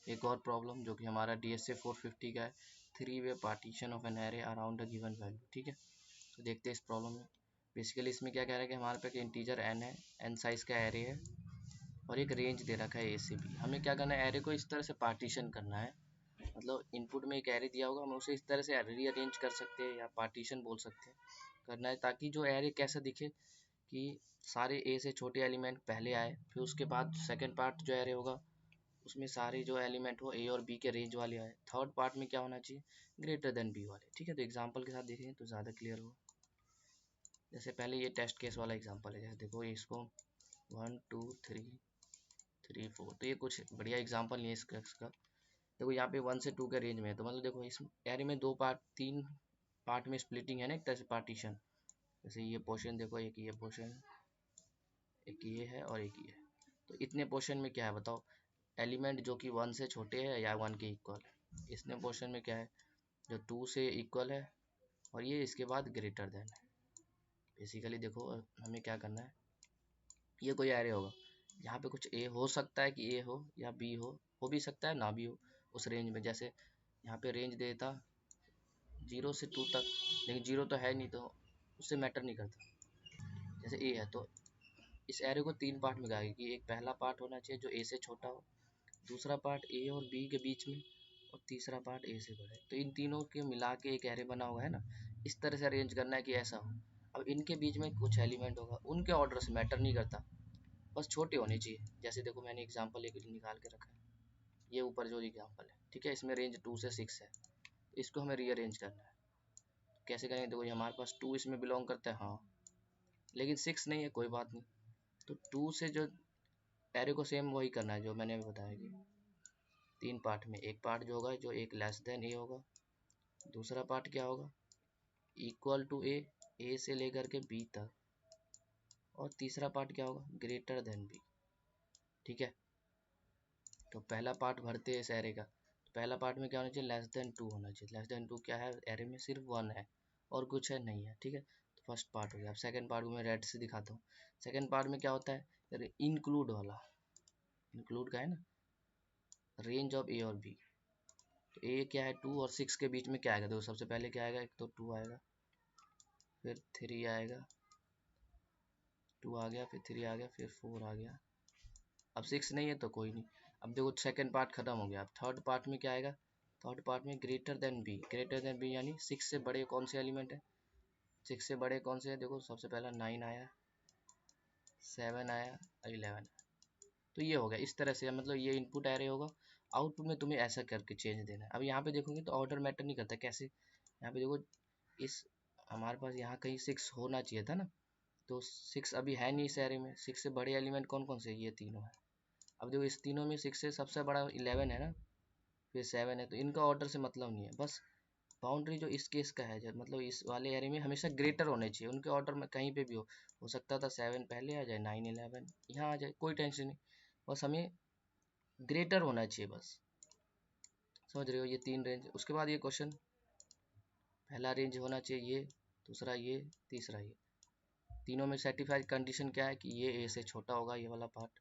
एक और प्रॉब्लम जो कि हमारा DSA 450 का है, 3 way partition of an array around a given value. ठीक है, तो देखते हैं इस प्रॉब्लम में। बेसिकली इसमें क्या कह रहा है कि हमारे पास इंटीजर n है, n साइज का एरे है और एक रेंज दे रखा है A से B। हमें क्या करना है, एरे को इस तरह से पार्टीशन करना है, मतलब इनपुट में एक एरे दिया होगा, हम उसे इस तरह से रीअरेंज कर सकते हैं या पार्टीशन बोल सकते हैं करना है, ताकि जो एरे कैसा दिखे कि सारे ए से छोटे एलिमेंट पहले आए, फिर उसके बाद सेकंड पार्ट जो एरे होगा उसमें सारे जो एलिमेंट हो ए और बी के रेंज वाले आए, थर्ड पार्ट में क्या होना चाहिए, ग्रेटर देन बी वाले। ठीक है, तो एग्जांपल के साथ देखेंगे तो ज़्यादा क्लियर होगा। जैसे पहले ये टेस्ट केस वाला एग्जांपल है, जैसे देखो इसको 1 2 3 3 4, तो ये कुछ बढ़िया एग्जांपल नहीं है इसका। देखो यहाँ पे 1 से 2 के रेंज में है, तो मतलब देखो इस एरे में तीन पार्ट में स्प्लिटिंग है ना, एक तरह से पार्टीशन। जैसे ये पोर्शन देखो, एक ये पोर्शन, एक ये है और एक ये है, तो इतने पोर्शन में क्या है बताओ, एलिमेंट जो कि 1 से छोटे है या 1 के इक्वल है। इसने पोर्शन में क्या है, जो 2 से इक्वल है और ये इसके बाद ग्रेटर देन है। बेसिकली देखो हमें क्या करना है, ये कोई एरे होगा, यहाँ पे कुछ ए हो सकता है कि ए हो या बी हो भी सकता है ना भी हो उस रेंज में। जैसे यहाँ पे रेंज देता 0 से 2 तक, लेकिन 0 तो है नहीं तो उससे मैटर नहीं करता। जैसे ए है तो इस एरे को तीन पार्ट में गाएगी कि एक पहला पार्ट होना चाहिए जो ए से छोटा हो, दूसरा पार्ट ए और बी के बीच में, और तीसरा पार्ट ए से बड़ा है। तो इन तीनों के मिला के एक एरे बना हुआ है ना, इस तरह से अरेंज करना है कि ऐसा हो। अब इनके बीच में कुछ एलिमेंट होगा, उनके ऑर्डर से मैटर नहीं करता, बस छोटे होने चाहिए। जैसे देखो मैंने एग्जांपल एक निकाल के रखा है, ये ऊपर जो एग्जांपल है, ठीक है, इसमें रेंज 2 से 6 है, तो इसको हमें रीअरेंज करना है। कैसे करेंगे, देखो ये हमारे पास 2 इसमें बिलोंग करता है, हाँ, लेकिन 6 नहीं है, कोई बात नहीं। तो 2 से जो एरे को सेम वही करना है जो मैंने अभी बताया कि तीन पार्ट में, एक पार्ट जो होगा जो एक लेस देन ए होगा, दूसरा पार्ट क्या होगा, इक्वल टू ए से लेकर के बी तक, और तीसरा पार्ट क्या होगा, ग्रेटर देन बी। ठीक है, तो पहला पार्ट भरते हैं इस एरे का, तो पहला पार्ट में क्या होना चाहिए, लेस देन 2 होना चाहिए। लेस देन 2 क्या है, एरे में सिर्फ 1 है और कुछ है नहीं है। ठीक है, तो फर्स्ट पार्ट हो गया। अब सेकंड पार्ट को मैं रेड से दिखाता हूँ। सेकंड पार्ट में क्या होता है, इंक्लूड वाला, इंक्लूड का है ना, रेंज ऑफ ए और बी। तो ए क्या है, 2 और 6 के बीच में क्या आएगा, देखो सबसे पहले क्या आएगा, एक तो 2 आएगा, फिर 3 आएगा, 2 आ गया, फिर 3 आ गया, फिर 4 आ गया। अब 6 नहीं है तो कोई नहीं। अब देखो सेकंड पार्ट खत्म हो गया। अब थर्ड पार्ट में क्या आएगा, थर्ड पार्ट में greater than B. Greater than B यानी 6 से बड़े कौन से एलिमेंट है, 6 से बड़े कौन से है, देखो सबसे पहला 9 आया, 7 आया, 11 आया। तो ये हो गया इस तरह से, मतलब ये इनपुट एरे होगा, आउटपुट में तुम्हें ऐसा करके चेंज देना है। अब यहाँ पे देखोगे तो ऑर्डर मैटर नहीं करता, कैसे, यहाँ पे देखो इस हमारे पास यहाँ कहीं 6 होना चाहिए था ना, तो 6 अभी है नहीं इस एरे में। 6 से बड़े एलिमेंट कौन कौन से, ये तीनों है। अब देखो इस तीनों में 6 से सबसे बड़ा 11 है ना, फिर 7 है, तो इनका ऑर्डर से मतलब नहीं है। बस बाउंड्री जो इस केस का है, जब मतलब इस वाले एरे में हमेशा ग्रेटर होने चाहिए, उनके ऑर्डर में कहीं पे भी हो सकता था 7 पहले आ जाए, 9 11 यहाँ आ जाए, कोई टेंशन नहीं, बस हमें ग्रेटर होना चाहिए बस। समझ रहे हो, ये तीन रेंज। उसके बाद ये क्वेश्चन, पहला रेंज होना चाहिए ये, दूसरा ये, तीसरा ये, तीनों में सर्टिफाइड कंडीशन क्या है कि ये ए से छोटा होगा, ये वाला पार्ट,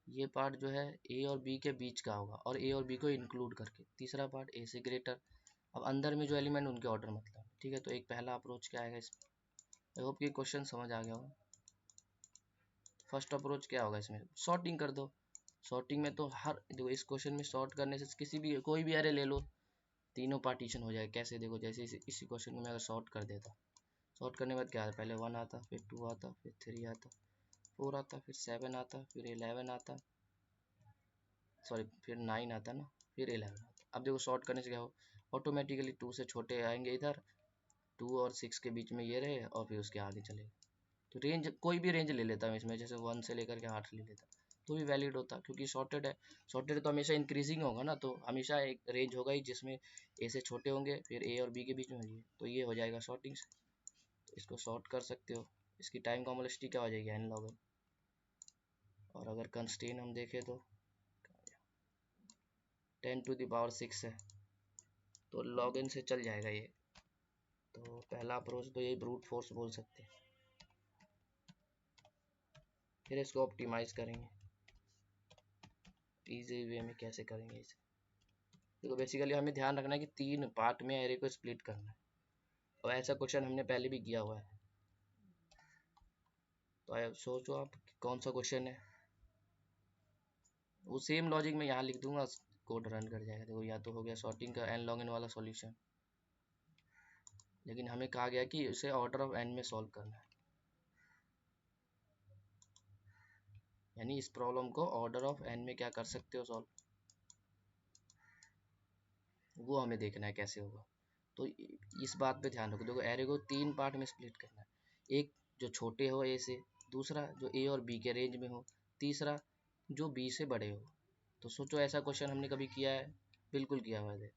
ये पार्ट जो है ए और बी के बीच का होगा और ए और बी को इंक्लूड करके, तीसरा पार्ट ए से ग्रेटर। अब अंदर में जो एलिमेंट उनके ऑर्डर मतलब। ठीक है, तो एक पहला अप्रोच क्या आएगा इसमें, आई होप कि क्वेश्चन समझ आ गया हो। फर्स्ट अप्रोच क्या होगा इसमें, सॉर्टिंग कर दो। सॉर्टिंग में तो हर देखो इस क्वेश्चन में सॉर्ट करने से किसी भी कोई भी एरे ले लो, तीनों पार्टीशन हो जाए। कैसे, देखो जैसे इसी क्वेश्चन में मैं अगर सॉर्ट कर देता, सॉर्ट करने के बाद क्या आता, पहले 1 आता, फिर 2 आता, फिर 3 आता, 4 आता, फिर 7 आता, फिर 11 आता, सॉरी फिर 9 आता ना, फिर 11 आता। अब देखो शॉर्ट करने से क्या हो, ऑटोमेटिकली 2 से छोटे आएंगे इधर, 2 और 6 के बीच में ये रहे और फिर उसके आगे चलेगा। तो रेंज कोई भी रेंज ले लेता हूँ इसमें, जैसे 1 से लेकर के 8 ले लेता तो भी वैलिड होता, क्योंकि शॉर्टेड है। शॉर्टेड तो हमेशा इंक्रीजिंग होगा ना, तो हमेशा एक रेंज होगा ही जिसमें ए से छोटे होंगे, फिर ए और बी के बीच में होंगे, तो ये हो जाएगा शॉर्टिंग से। तो इसको शॉर्ट कर सकते हो। इसकी टाइम कॉम्प्लेक्सिटी क्या हो जाएगी, n log n। और अगर कंस्ट्रेन हम देखें तो 10⁻⁶ है, तो log n से चल जाएगा ये। तो पहला अप्रोच तो ये ब्रूट फोर्स बोल सकते हैं। फिर इसको ऑप्टिमाइज करेंगे, इजी वे में कैसे करेंगे इसे। देखो बेसिकली हमें ध्यान रखना है कि 3 पार्ट में एरे को स्प्लिट करना है, और ऐसा क्वेश्चन हमने पहले भी किया हुआ है। तो अब सोचो आप कौन सा क्वेश्चन है। वो सेम लॉजिक में यहाँ लिख दूंगा, कोड रन कर जाएगा। देखो या तो हो गया सॉर्टिंग का n log n वाला सॉल्यूशन, लेकिन हमें कहा गया कि इसे ऑर्डर ऑफ n में सॉल्व करना है, यानी इस प्रॉब्लम को ऑर्डर ऑफ n में क्या कर सकते हो सॉल्व, वो हमें देखना है कैसे होगा। तो इस बात पे ध्यान रखो। देखो एरे को 3 पार्ट में स्प्लिट करना है, एक जो छोटे हो ए से, दूसरा जो ए और बी के रेंज में हो, तीसरा जो बी से बड़े हो। तो सोचो ऐसा क्वेश्चन हमने कभी किया है? बिल्कुल किया हुआ है।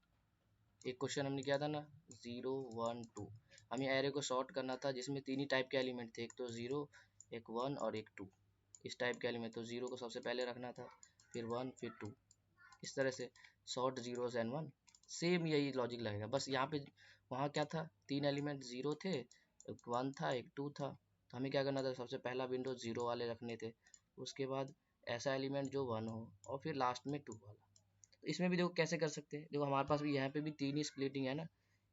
एक क्वेश्चन हमने किया था ना 0 1 2, हमें एरे को शॉर्ट करना था जिसमें 3 ही टाइप के एलिमेंट थे, एक तो 0, एक 1 और एक 2। इस टाइप के एलिमेंट तो 0 को सबसे पहले रखना था, फिर 1 फिर 2, इस तरह से शॉर्ट 0s एंड 1। सेम यही लॉजिक लगेगा, बस यहाँ पे वहाँ क्या था, 3 एलिमेंट 0 थे, एक 1 था एक 2 था। तो हमें क्या करना था, सबसे पहला विंडो 0 वाले रखने थे, उसके बाद ऐसा एलिमेंट जो 1 हो, और फिर लास्ट में 2 वाला। तो इसमें भी देखो कैसे कर सकते हैं। देखो हमारे पास भी यहाँ पे भी 3 ही स्प्लिटिंग है ना,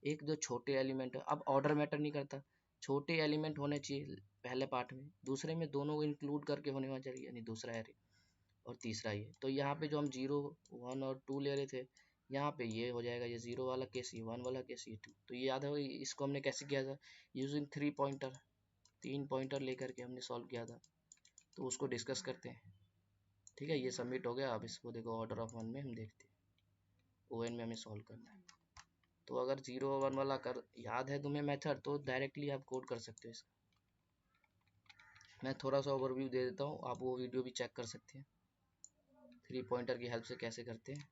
एक जो छोटे एलिमेंट है, अब ऑर्डर मैटर नहीं करता, छोटे एलिमेंट होने चाहिए पहले पार्ट में, दूसरे में दोनों को इंक्लूड करके होने चाहिए, यानी दूसरा एरे और तीसरा ये। तो यहाँ पे जो हम 0 1 और 2 ले रहे थे, यहाँ पे ये हो जाएगा, ये 0 वाला केस, ये 1 वाला केस, ये 2। तो ये याद है, इसको हमने कैसे किया था, यूजिंग 3 पॉइंटर, 3 पॉइंटर लेकर के हमने सॉल्व किया था। तो उसको डिस्कस करते हैं। ठीक है, ये सबमिट हो गया। अब इसको देखो ऑर्डर ऑफ 1 में हम देखते हैं, ON में हमें सॉल्व करना है। तो अगर 0 1 वाला कर याद है तुम्हें मेथड, तो डायरेक्टली आप कोड कर सकते हो इसका। मैं थोड़ा सा ओवरव्यू दे देता हूँ, आप वो वीडियो भी चेक कर सकते हैं 3 पॉइंटर की हेल्प से कैसे करते हैं।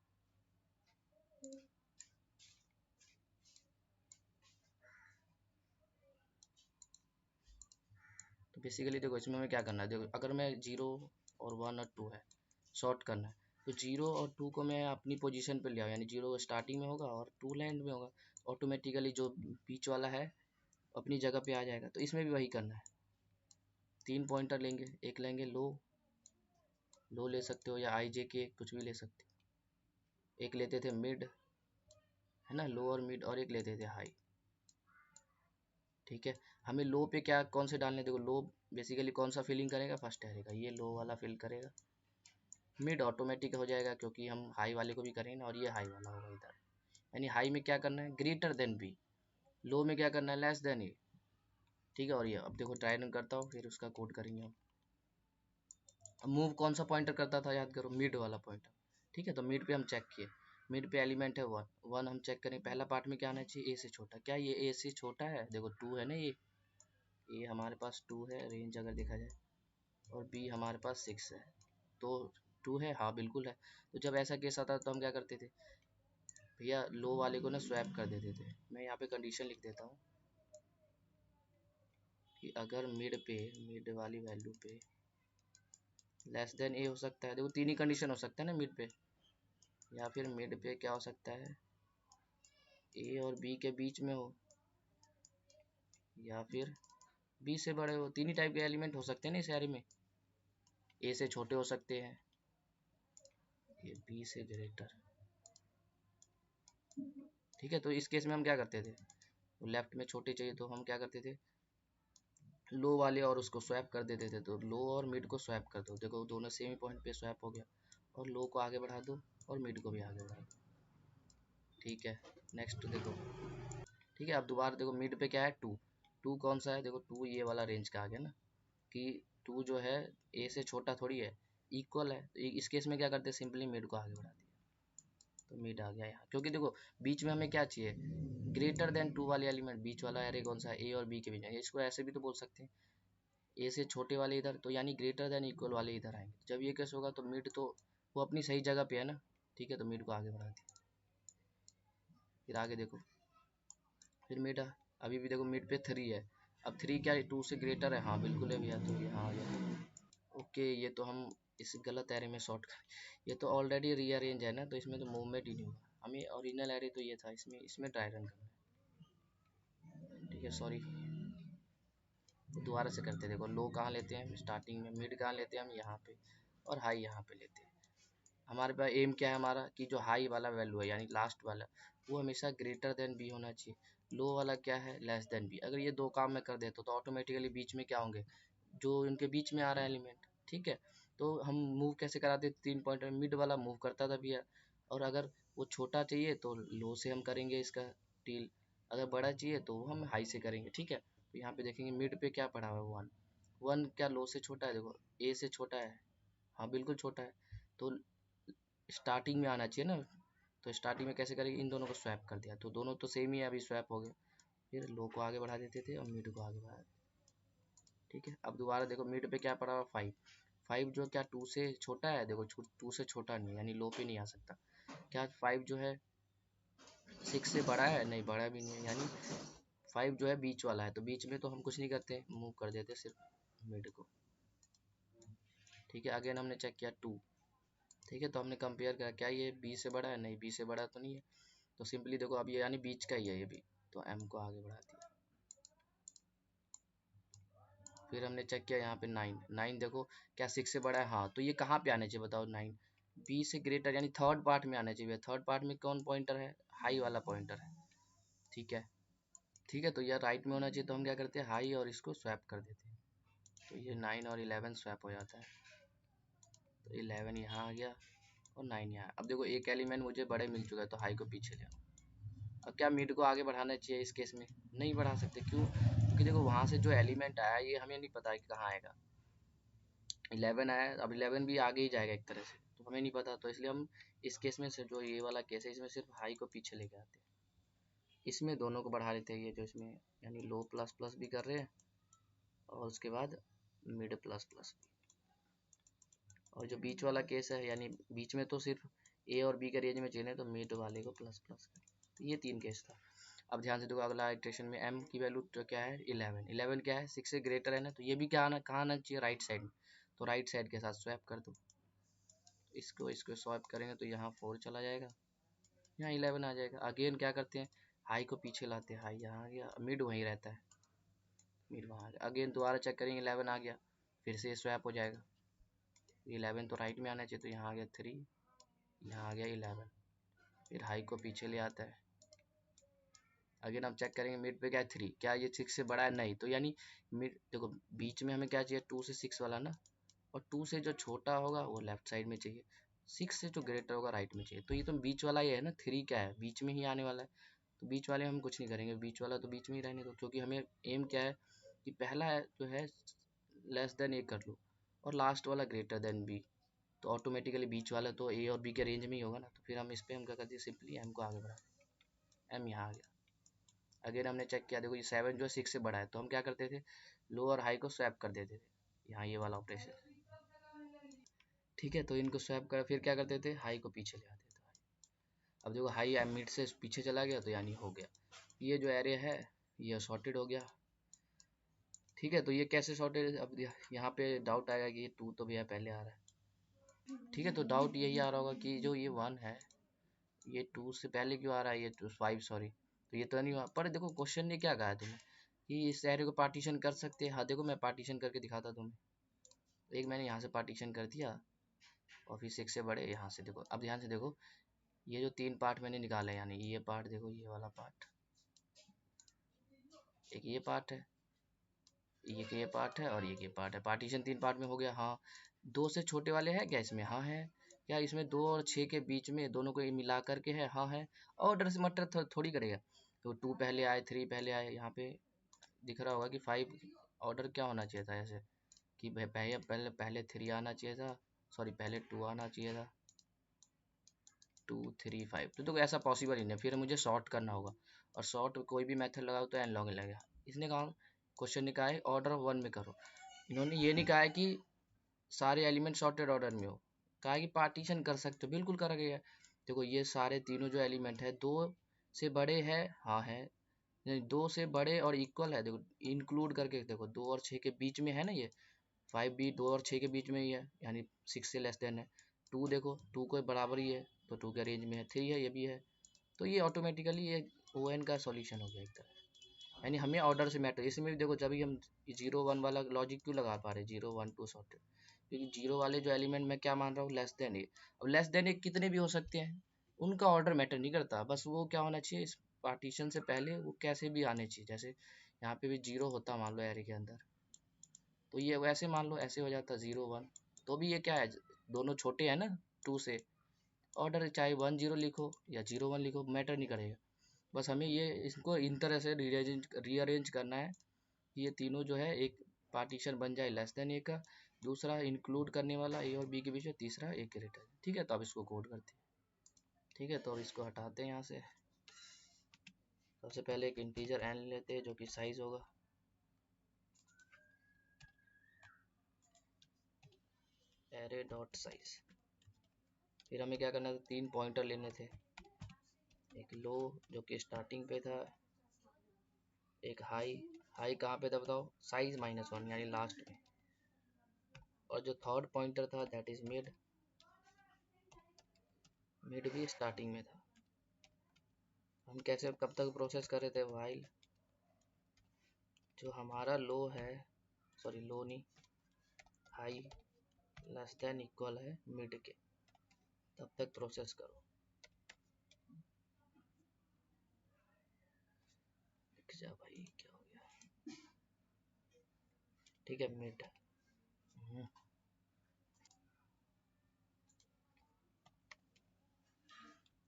तो बेसिकली देखो इसमें हमें क्या करना है। देखो अगर मैं 0 और 1 और 2 है शॉर्ट करना है, तो 0 और 2 को मैं अपनी पोजीशन पे ले आऊँ, यानी 0 स्टार्टिंग में होगा और 2 लैंड में होगा, ऑटोमेटिकली जो बीच वाला है अपनी जगह पे आ जाएगा। तो इसमें भी वही करना है, 3 पॉइंटर लेंगे, एक लेंगे लो, लो ले सकते हो या IJK कुछ भी ले सकते हो, एक लेते थे मिड, है ना, लो और मिड, और एक लेते थे हाई। ठीक है, हमें लो पे क्या कौन से डालने, देखो लो बेसिकली कौन सा फिलिंग करेगा, फर्स्ट एरे का, ये लो वाला फिल करेगा। मिड ऑटोमेटिक हो जाएगा क्योंकि हम हाई वाले को भी करेंगे ना, और ये हाई वाला होगा इधर। यानी हाई में क्या करना है, ग्रेटर देन बी, लो में क्या करना है, लेस देन ए। ठीक है, और ये अब देखो ट्राई रन करता हूँ, फिर उसका कोड करेंगे हम। अब मूव कौन सा पॉइंटर करता था, याद करो, मिड वाला पॉइंटर। ठीक है, तो मिड पे हम चेक किए, मिड पे एलिमेंट है 1 1, हम चेक करें पहला पार्ट में क्या आना चाहिए, ए से छोटा। क्या ये ए से छोटा है? देखो 2 है ना, ये हमारे पास 2 है रेंज अगर देखा जाए, और बी हमारे पास 6 है, तो 2 है, हाँ बिल्कुल है। तो जब ऐसा केस आता तो हम क्या करते थे भैया, लो वाले को ना स्वैप कर देते थे। मैं यहाँ पे कंडीशन लिख देता हूँ कि अगर मिड वाली वैल्यू पे लेस देन ए हो सकता है। देखो 3 ही कंडीशन हो सकता है ना मिड पे, या फिर मिड पे क्या हो सकता है, ए और बी के बीच में हो, या फिर बी से बड़े हो। 3 ही टाइप के एलिमेंट हो सकते हैं ना इस एरे में, ए से छोटे हो सकते हैं, ये बी से ग्रेटर। ठीक है, तो इस केस में हम क्या करते थे, तो लेफ्ट में छोटे चाहिए तो हम क्या करते थे, लो वाले और उसको स्वैप कर देते थे। तो लो और मिड को स्वैप कर दो, देखो दोनों सेम ही पॉइंट पे स्वैप हो गया, और लो को आगे बढ़ा दो और मिड को भी आगे बढ़ा दो। ठीक है, नेक्स्ट देखो। ठीक है, अब दोबारा देखो मिड पे क्या है, 2 2 कौन सा है, देखो 2 ये वाला रेंज का आ गया ना, कि 2 जो है ए से छोटा थोड़ी है, इक्वल है। तो इस केस में क्या करते हैं, सिंपली मिड को आगे बढ़ा दिया, तो मिड आ गया यहाँ। क्योंकि देखो बीच में हमें क्या चाहिए, ग्रेटर देन 2 वाले एलिमेंट, बीच वाला एरे कौन सा है, ए और बी के बीच में। इसको ऐसे भी तो बोल सकते हैं, ए से छोटे वाले इधर, तो यानी ग्रेटर देन इक्वल वाले इधर आएंगे। जब ये केस होगा तो मिड तो वो अपनी सही जगह पे है ना। ठीक है, तो मिड को आगे बढ़ा दिया, फिर आगे देखो, फिर मिड अभी भी देखो मिड पे 3 है। अब 3 क्या 2 से ग्रेटर है, हाँ बिल्कुल है भैया, तो यहाँ आ गया। ओके, ये तो हम इस गलत एरे में शॉर्ट कर, ये तो ऑलरेडी रीअरेंज है ना, तो इसमें तो मूवमेंट ही नहीं होगा। हमें ओरिजिनल एरे तो ये था, इसमें इसमें ड्राई रन करना है। ठीक है, सॉरी, दोबारा से करते। देखो लो कहाँ लेते हैं हम, स्टार्टिंग में, मिड कहाँ लेते हैं हम, यहाँ पे, और हाई यहाँ पे लेते हैं। हमारे पास एम क्या है हमारा कि जो हाई वाला वैल्यू है यानी लास्ट वाला वो हमेशा ग्रेटर देन बी होना चाहिए, लो वाला क्या है लेस देन बी। अगर ये दो काम मैं कर देता हूँ तो ऑटोमेटिकली बीच में क्या होंगे, जो इनके बीच में आ रहा है एलिमेंट, ठीक है। तो हम मूव कैसे कराते, 3 पॉइंटर मिड वाला मूव करता था भैया, और अगर वो छोटा चाहिए तो लो से हम करेंगे इसका डील, अगर बड़ा चाहिए तो हम हाई से करेंगे, ठीक है। तो यहाँ पे देखेंगे मिड पे क्या पड़ा हुआ है, वन। वन क्या लो से छोटा है, देखो ए से छोटा है, हाँ बिल्कुल छोटा है। तो स्टार्टिंग में आना चाहिए ना, तो स्टार्टिंग में कैसे करेंगे, इन दोनों को स्वैप कर दिया तो दोनों तो सेम ही है, अभी स्वैप हो गए। फिर लो को आगे बढ़ा देते थे और मिड को आगे बढ़ा देते, ठीक है। अब दोबारा देखो मिड पे क्या पड़ा हुआ, 5। 5 जो क्या 2 से छोटा है, देखो 2 से छोटा नहीं है यानी लो पे नहीं आ सकता। क्या 5 जो है 6 से बड़ा है, नहीं बड़ा भी नहीं है, यानी 5 जो है बीच वाला है, तो बीच में तो हम कुछ नहीं करते, मूव कर देते सिर्फ मिड को, ठीक है। अगेन हमने चेक किया 2, ठीक है। तो हमने कंपेयर करा क्या ये बी से बड़ा है, नहीं बी से बड़ा तो नहीं है, तो सिंपली देखो अब ये यानी बीच का ही है ये भी, तो एम को आगे बढ़ा दिया। फिर हमने चेक किया यहाँ पे 9, 9 देखो क्या 6 से बड़ा है, हाँ तो ये कहाँ पे आने चाहिए बताओ, 9 बी से ग्रेटर यानी थर्ड पार्ट में आना चाहिए। थर्ड पार्ट में कौन पॉइंटर है, हाई वाला पॉइंटर है, ठीक है। ठीक है, तो यह राइट में होना चाहिए, तो हम क्या करते हैं हाई और इसको स्वैप कर देते हैं, तो ये 9 और 11 स्वैप हो जाता है, तो 11 यहाँ आ गया और 9 यहाँ। अब देखो एक एलिमेंट मुझे बड़े मिल चुका है तो हाई को पीछे ले आओ। अब क्या मिड को आगे बढ़ाना चाहिए इस केस में, नहीं बढ़ा सकते, क्यों, क्योंकि देखो वहां से जो एलिमेंट आया ये हमें नहीं पता है कि कहाँ आएगा। 11 आया, अब 11 भी आगे ही जाएगा एक तरह से, तो हमें नहीं पता, तो इसलिए हम इस केस में से जो ये वाला केस है इसमें सिर्फ हाई को पीछे लेके आते हैं, इसमें दोनों को बढ़ा लेते हैं, ये जो इसमें यानी लो प्लस प्लस भी कर रहे हैं और उसके बाद मिड प्लस प्लस भी। और जो बीच वाला केस है यानी बीच में तो सिर्फ ए और बी के रेंज में चाहिए, तो मिड वाले को प्लस प्लस कर, तो ये 3 केस था। अब ध्यान से देखो अगला इटरेशन में एम की वैल्यू तो क्या है 11, 11 क्या है 6 से ग्रेटर है ना, तो ये भी क्या आना, कहाँ आना चाहिए, राइट साइड में, तो राइट साइड के साथ स्वैप कर दो, इसको इसको स्वैप करेंगे तो यहाँ 4 चला जाएगा, यहाँ 11 आ जाएगा। अगेन क्या करते हैं हाई को पीछे लाते हैं, हाई यहाँ आ गया, मिड वहीं रहता है, मिड वहाँ आ गया। अगेन दोबारा चेक करेंगे 11 आ गया, फिर से स्वैप हो जाएगा, 11 तो राइट में आना चाहिए, तो यहाँ आ गया 3, यहाँ आ गया 11, फिर हाई को पीछे ले आता है। अगेन हम चेक करेंगे मिड पे क्या है 3, क्या ये 6 से बड़ा है, नहीं, तो यानी मिड देखो बीच में हमें क्या चाहिए 2 से 6 वाला ना, और 2 से जो छोटा होगा वो लेफ्ट साइड में चाहिए, 6 से जो ग्रेटर होगा राइट में चाहिए, तो ये तो बीच वाला ही है ना, 3 क्या है बीच में ही आने वाला है, तो बीच वाले हम कुछ नहीं करेंगे, बीच वाला तो बीच में ही रहने दो, क्योंकि हमें एम क्या है कि पहला है जो है लेस देन ए कर लो और लास्ट वाला ग्रेटर देन बी, तो ऑटोमेटिकली बीच वाला तो ए और बी के रेंज में ही होगा ना, तो फिर हम इस पर हम क्या करते हैं सिंपली एम को आगे बढ़ा दें, एम यहाँ आ गया। अगेन हमने चेक किया देखो ये 7 जो है 6 से बड़ा है, तो हम क्या करते थे लो और हाई को स्वैप कर देते थे, यहाँ ये वाला ऑपरेशन, ठीक है। तो इनको स्वैप कर फिर क्या करते थे हाई को पीछे ले आते थे, अब देखो हाई मिड से पीछे चला गया तो यानी हो गया, ये जो एरिया है ये सॉर्टेड हो गया, ठीक है। तो ये कैसे सॉर्टेड, अब यहाँ पे डाउट आएगा कि ये 2 तो भैया पहले आ रहा है, ठीक है। तो डाउट यही आ रहा होगा कि जो ये 1 है ये 2 से पहले क्यों आ रहा है, ये 5 सॉरी, तो ये तो नहीं हुआ। पर देखो क्वेश्चन ने क्या कहा है तुम्हें कि इस एरिया को पार्टीशन कर सकते हैं, हाँ देखो मैं पार्टीशन करके दिखाता तुम्हें, एक मैंने यहाँ से पार्टीशन कर दिया और फिर 6 से बड़े यहाँ से, देखो अब ध्यान से देखो ये जो 3 पार्ट मैंने निकाला है, यानी ये पार्ट देखो ये वाला पार्ट, एक ये पार्ट है, ये पार्ट है और ये पार्ट है, पार्टीशन 3 पार्ट में हो गया, हाँ। 2 से छोटे वाले हैं क्या इसमें, हाँ है, क्या इसमें 2 और 6 के बीच में दोनों को मिला करके है, हाँ है। ऑर्डर से मटर थोड़ी करेगा, तो 2 पहले आए 3 पहले आए, यहाँ पे दिख रहा होगा कि 5 ऑर्डर क्या होना चाहिए था ऐसे कि पहले पहले पहले 3 आना चाहिए था, सॉरी पहले 2 आना चाहिए था, 2 3 5, तो देखो ऐसा पॉसिबल ही नहीं, फिर मुझे शॉर्ट करना होगा, और शॉर्ट कोई भी मेथड लगाओ तो एन लॉग लगेगा। इसने कहा क्वेश्चन ने कहा है ऑर्डर 1 में करो, इन्होंने ये नहीं कहा है कि सारे एलिमेंट सॉर्टेड ऑर्डर में हो, कहा है कि पार्टीशन कर सकते हो, बिल्कुल करा गया है। देखो ये सारे तीनों जो एलिमेंट है 2 से बड़े हैं, हाँ है, नहीं 2 से बड़े और इक्वल है, देखो इंक्लूड करके देखो 2 और 6 के बीच में है ना, ये 5 भी 2 और 6 के बीच में ही है, यानी 6 से लेस देन है। 2 देखो 2 को बराबर ही है, तो 2 के रेंज में है, 3 है ये भी है, तो ये ऑटोमेटिकली ये ओ एन का सॉल्यूशन हो गया एक तरह से। यानी हमें ऑर्डर से मैटर, इसमें भी देखो जब भी हम 0 1 वाला लॉजिक क्यों लगा पा रहे 0 1 2 सॉर्टेड, क्योंकि जीरो वाले जो एलिमेंट मैं क्या मान रहा हूँ, लेस देन ए। अब लेस देन ए कितने भी हो सकते हैं, उनका ऑर्डर मैटर नहीं करता, बस वो क्या होना चाहिए इस पार्टीशन से पहले वो कैसे भी आने चाहिए। जैसे यहाँ पे भी जीरो होता मान लो एरे के अंदर, तो ये वैसे मान लो ऐसे हो जाता 0 1, तो भी ये क्या है, दोनों छोटे हैं ना 2 से, ऑर्डर चाहे 1 0 लिखो या 0 1 लिखो मैटर नहीं करेगा। बस हमें ये इसको इन तरह से रीअरेंज करना है, ये तीनों जो है एक पार्टीशन बन जाए लेस देन ए का, दूसरा इंक्लूड करने वाला ए और बी के बीच में, तीसरा ए ग्रेटर। ठीक है, तो अब इसको कोड करते हैं। ठीक है, तो अब इसको हटाते हैं यहाँ से। सबसे पहले एक इंटीजर एन लेते हैं जो कि साइज होगा एरे डॉट साइज। फिर हमें क्या करना था, 3 पॉइंटर लेने थे, एक लो जो कि स्टार्टिंग पे था, एक हाई, हाई कहाँ पे था बताओ, साइज -1 यानी लास्ट में, और जो थर्ड पॉइंटर था दैट इज मिड, मिड भी स्टार्टिंग में था। हम कैसे कब तक प्रोसेस कर रहे थे, वाइल जो हमारा लो है, सॉरी लो नहीं, हाई लेस देन इक्वल है मिड के, तब तक प्रोसेस करो। दिख जा भाई क्या हो गया। ठीक है, मिड।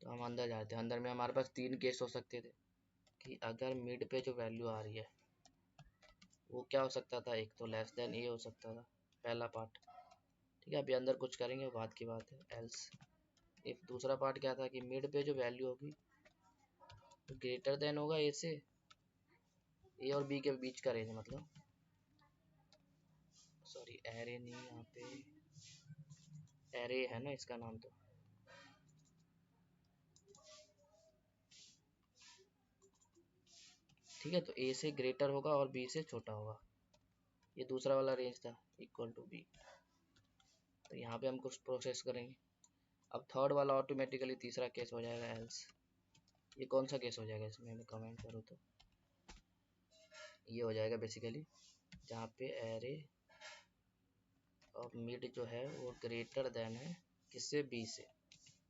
तो हम अंदर जाते हैं, अंदर में हमारे पास 3 केस हो सकते थे कि अगर मिड पे जो वैल्यू आ रही है वो क्या हो सकता था, एक तो लेस देन ए हो सकता था, पहला पार्ट। ठीक है, अभी अंदर कुछ करेंगे बाद की बात है, एल्स इफ दूसरा पार्ट क्या था कि मिड पे जो वैल्यू होगी तो ग्रेटर देन होगा ए से, ए और बी के बीच का रेंज, मतलब सॉरी एरे नहीं, यहाँ पे एरे है ना इसका नाम, तो ठीक है, तो ए से ग्रेटर होगा और बी से छोटा होगा, ये दूसरा वाला रेंज था इक्वल टू बी। तो यहाँ पे हम कुछ प्रोसेस करेंगे। अब थर्ड वाला ऑटोमेटिकली तीसरा केस हो जाएगा एल्स। ये कौन सा केस हो जाएगा इसमें, मैं कमेंट करूँ तो ये हो जाएगा बेसिकली जहाँ पे एरे और मिड जो है वो ग्रेटर देन है किससे, बी से।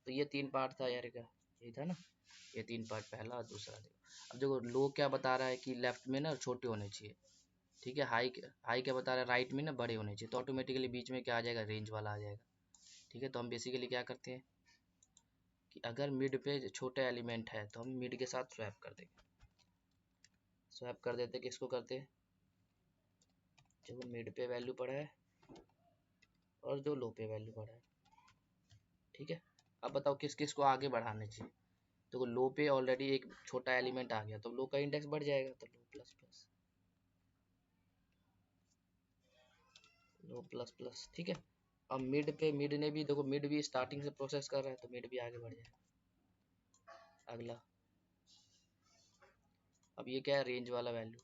तो ये 3 पार्ट था एरे का, यही था ना, ये 3 पार्ट, पहला और दूसरा। देखो अब देखो लो क्या बता रहा है कि लेफ्ट में ना छोटे होने चाहिए, ठीक है, हाई क्या बता रहा है, राइट में ना बड़े होने चाहिए, तो ऑटोमेटिकली बीच में क्या आ जाएगा, रेंज वाला आ जाएगा। ठीक है, तो हम बेसिकली क्या करते हैं कि अगर मिड पे छोटा एलिमेंट है तो हम मिड के साथ स्वैप कर देंगे, स्वैप कर देते, किसको करते, जो मिड पे वैल्यू पड़ा है और जो लो पे वैल्यू पड़ा है। ठीक है, अब बताओ किस किस को आगे बढ़ाने चाहिए, तो लो पे ऑलरेडी एक छोटा एलिमेंट आ गया तो लो का इंडेक्स बढ़ जाएगा, तो लो प्लस प्लस, लो प्लस प्लस। ठीक है, अब मिड पे, मिड ने भी देखो, मिड भी स्टार्टिंग से प्रोसेस कर रहा है तो मिड भी आगे बढ़ जाएगा। अगला, अब ये क्या है, रेंज वाला वैल्यू,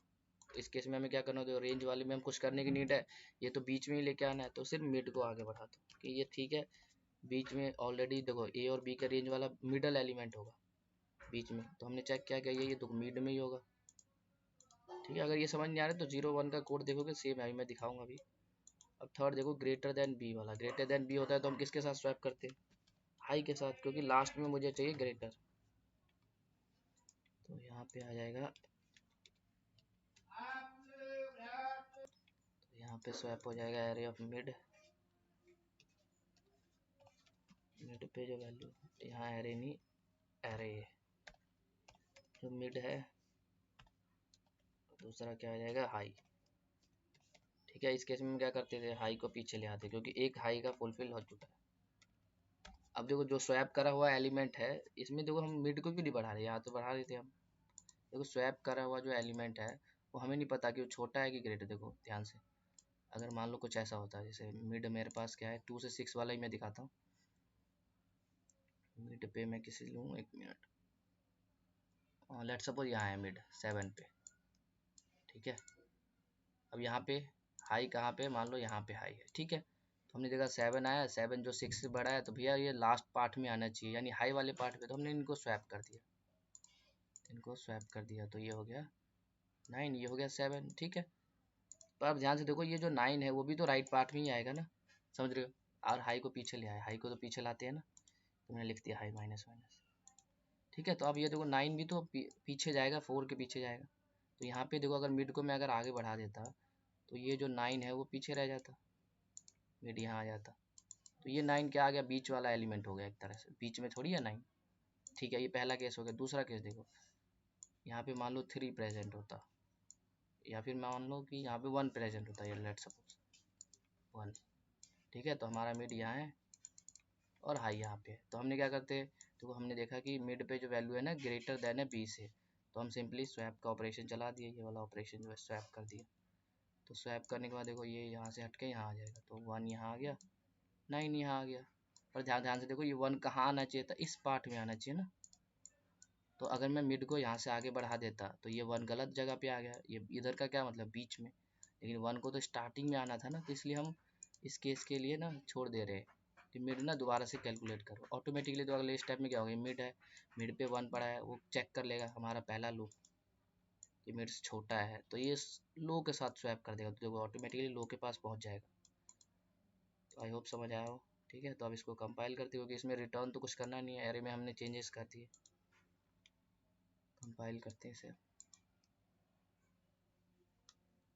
इस केस में हमें क्या करना है, रेंज वाले में हम कुछ करने की नीड है, ये तो बीच में ही लेके आना है, तो सिर्फ मिड को आगे बढ़ा दो कि ये ठीक है, बीच में ऑलरेडी देखो ए और बी का रेंज वाला मिडल एलिमेंट होगा बीच में, तो हमने चेक क्या किया, ये तो मिड में ही होगा। ठीक है, अगर ये समझ नहीं आ रहा है तो 0 1 का कोड देखोगे सेम है, अभी मैं दिखाऊंगा अभी। अब थर्ड देखो, ग्रेटर देन बी वाला, ग्रेटर देन बी होता है तो हम किसके साथ स्वैप करते हैं, हाई के साथ, क्योंकि लास्ट में मुझे चाहिए ग्रेटर। तो यहाँ पे आ जाएगा, तो यहाँ पे स्वैप हो जाएगा एरे ऑफ मिड, मिड पे जो वैल्यू, यहाँ एरे नहीं, एरे जो मिड है, दूसरा क्या आ जाएगा, हाई। ठीक है, इस केस में हम क्या करते थे, हाई को पीछे ले आते क्योंकि एक हाई का फुलफिल हो चुका है। अब देखो जो स्वैप करा हुआ एलिमेंट है इसमें देखो हम मिड को भी नहीं बढ़ा रहे, यहाँ तो बढ़ा रहे थे हम। देखो स्वैप करा हुआ जो एलिमेंट है वो हमें नहीं पता कि वो छोटा है कि ग्रेटर। देखो ध्यान से, अगर मान लो कुछ ऐसा होता है, जैसे मिड मेरे पास क्या है 2 से 6 वाला ही मैं दिखाता हूँ। मिड पे मैं किसी लूँ, 1 मिनट, लेट सपोज यहाँ है मिड 7 पे। ठीक है, अब यहाँ पे हाई कहाँ पे, मान लो यहाँ पे हाई है। ठीक है, तो हमने देखा 7 आया, 7 जो 6 से बड़ा है तो भैया ये लास्ट पार्ट में आना चाहिए, यानी हाई वाले पार्ट पे, तो हमने इनको स्वैप कर दिया, इनको स्वैप कर दिया, तो ये हो गया 9, ये हो गया 7। ठीक है, पर आप ध्यान से देखो ये जो 9 है वो भी तो राइट पार्ट में ही आएगा ना, समझ रहे हो। और हाई को पीछे ले आए, हाई को तो पीछे लाते हैं ना, तो मैंने लिख दिया हाई माइनस माइनस। ठीक है, तो अब ये देखो 9 भी तो पीछे जाएगा, 4 के पीछे जाएगा। तो यहाँ पे देखो अगर मिड को मैं अगर आगे बढ़ा देता तो ये जो 9 है वो पीछे रह जाता, मिड यहाँ आ जाता। तो ये 9 क्या आ गया, बीच वाला एलिमेंट हो गया एक तरह से, बीच में थोड़ी है 9। ठीक है, ये पहला केस हो गया। दूसरा केस देखो, यहाँ पे मान लो 3 प्रेजेंट होता, या फिर मान लो कि यहाँ पे 1 प्रेजेंट होता है, लेट सपोज 1। ठीक है, तो हमारा मिड यहाँ है और हाई यहाँ पे है। तो हमने क्या करते हैं, तो हमने देखा कि मिड पे जो वैल्यू है ना ग्रेटर देन है बी से, तो हम सिंपली स्वैप का ऑपरेशन चला दिए, ये वाला ऑपरेशन जो है स्वैप कर दिया। तो स्वैप करने के बाद देखो ये यहाँ से हट के यहाँ आ जाएगा, तो 1 यहाँ आ गया, 9 यहाँ आ गया। पर ध्यान ध्यान से देखो ये 1 कहाँ आना चाहिए था, इस पार्ट में आना चाहिए ना। तो अगर मैं मिड को यहाँ से आगे बढ़ा देता तो ये 1 गलत जगह पे आ गया, ये इधर का क्या मतलब बीच में, लेकिन 1 को तो स्टार्टिंग में आना था ना, तो इसलिए हम इस केस के लिए ना छोड़ दे रहे हैं कि मिड ना दोबारा से कैलकुलेट करो ऑटोमेटिकली। तो अगले स्टेप में क्या होगा, मिड है, मिड पे 1 पड़ा है, वो चेक कर लेगा हमारा पहला लूप कि मिड छोटा है, तो ये लो के साथ स्वैप कर देगा, तो देखो ऑटोमेटिकली लो के पास पहुँच जाएगा। तो आई होप समझ आया हो। ठीक है, तो अब इसको कंपाइल करते हो कि इसमें रिटर्न तो कुछ करना नहीं है, एरे में हमने चेंजेस कर दिए। कंपाइल करते हैं इसे।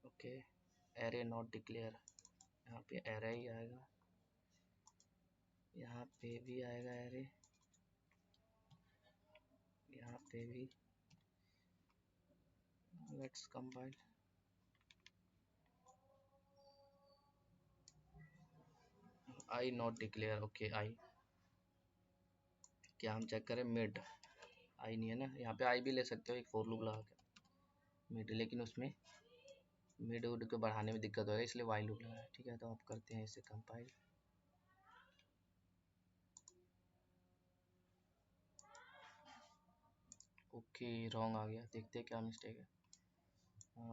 ओके, एरे नॉट डिक्लेयर, यहाँ पे एरे ही आएगा, यहाँ पे भी आएगा एरे, यहाँ पे भी। Let's compile. I not declare, okay I. क्या हम चेक करें, मिड आई नहीं है ना, यहाँ पे आई भी ले सकते हो एक फोर लूप लगा के मिड, लेकिन उसमें मिड उड को बढ़ाने में दिक्कत होगा, इसलिए वाई लूप लगाया। ठीक है, तो आप करते हैं इसे कंपाइल। ओके, रॉन्ग आ गया, देखते हैं क्या मिस्टेक है।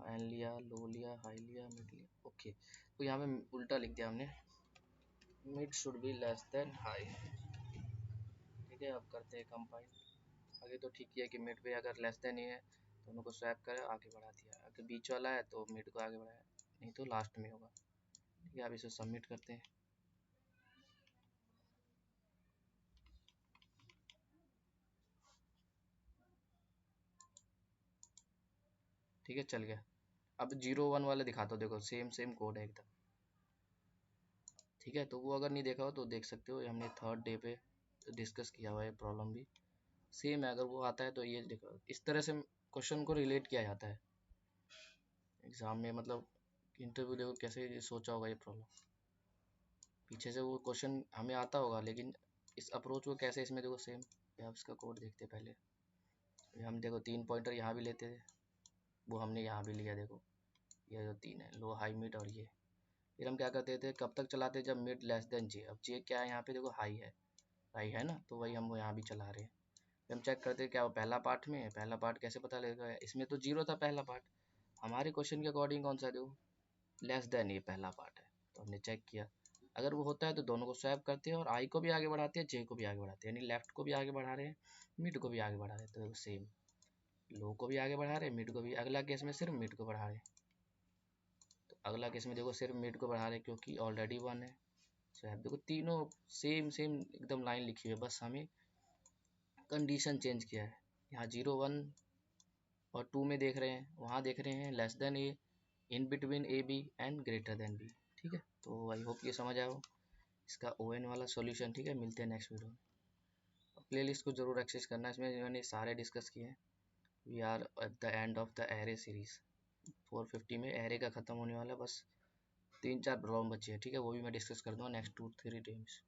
एन लिया, लो लिया, हाई लिया, मिड लिया। ओके, तो यहाँ पे उल्टा लिख दिया हमने, mid should be less than high. ठीक है, अब करते हैं कंपाइल। आगे तो ठीक किया कि मिड पे अगर लेस देन ही है तो दोनों को स्वैप करे आगे बढ़ा दिया, अगर बीच वाला है तो मिड को आगे बढ़ाया, नहीं तो लास्ट में होगा। ठीक है, अब इसे सबमिट करते हैं। ठीक है, चल गया। अब 0 1 वाले दिखाता हूँ, देखो सेम सेम कोड है एकदम। ठीक है, तो वो अगर नहीं देखा हो तो देख सकते हो, ये हमने 3rd डे पे डिस्कस किया हुआ है, प्रॉब्लम भी सेम है। अगर वो आता है तो ये देखो, इस तरह से क्वेश्चन को रिलेट किया जाता है एग्जाम में, मतलब इंटरव्यू देखो कैसे सोचा होगा ये प्रॉब्लम, पीछे से वो क्वेश्चन हमें आता होगा, लेकिन इस अप्रोच को कैसे इसमें देखो सेम। अब इसका कोड देखते पहले, हम देखो 3 पॉइंटर यहाँ भी लेते थे, वो हमने यहाँ भी लिया, देखो ये जो 3 है, लो हाई मिड और ये। फिर हम क्या करते थे, कब तक चलाते, जब मिड लेस देन जे। अब जे क्या है यहाँ पे देखो, हाई है ना, तो वही हम वो यहाँ भी चला रहे हैं। फिर हम चेक करते हैं क्या वो पहला पार्ट में है, पहला पार्ट कैसे पता लगेगा, इसमें तो 0 था पहला पार्ट, हमारे क्वेश्चन के अकॉर्डिंग कौन सा देखो लेस देन ये पहला पार्ट है, तो हमने चेक किया। अगर वो होता है तो दोनों को स्वैप करते हैं और आई को भी आगे बढ़ाते हैं, जे को भी आगे बढ़ाते हैं, यानी लेफ्ट को भी आगे बढ़ा रहे हैं, मिड को भी आगे बढ़ा रहे हैं, तो सेम लो को भी आगे बढ़ा रहे हैं, मिड को भी। अगला केस में सिर्फ मिड को बढ़ा रहे हैं, तो अगला केस में देखो सिर्फ मिड को बढ़ा रहे हैं क्योंकि ऑलरेडी 1 है। स्वैप देखो तीनों सेम सेम एकदम लाइन लिखी हुई है, बस हमें कंडीशन चेंज किया है। यहाँ 0 1 और 2 में देख रहे हैं, वहाँ देख रहे हैं less than A, in between A B and greater than B. ठीक है, तो आई होप ये समझ आया हो इसका ON वाला सॉल्यूशन। ठीक है, मिलते हैं नेक्स्ट वीडियो में। प्ले लिस्ट को जरूर एक्सेस करना, इसमें मैंने सारे डिस्कस किए हैं। We are at the end of the array series, 450 में एरे का खत्म होने वाला, बस 3 4 प्रॉब्लम बची है। ठीक है, वो भी मैं डिस्कस कर दूँगा नेक्स्ट 2 3 डेज।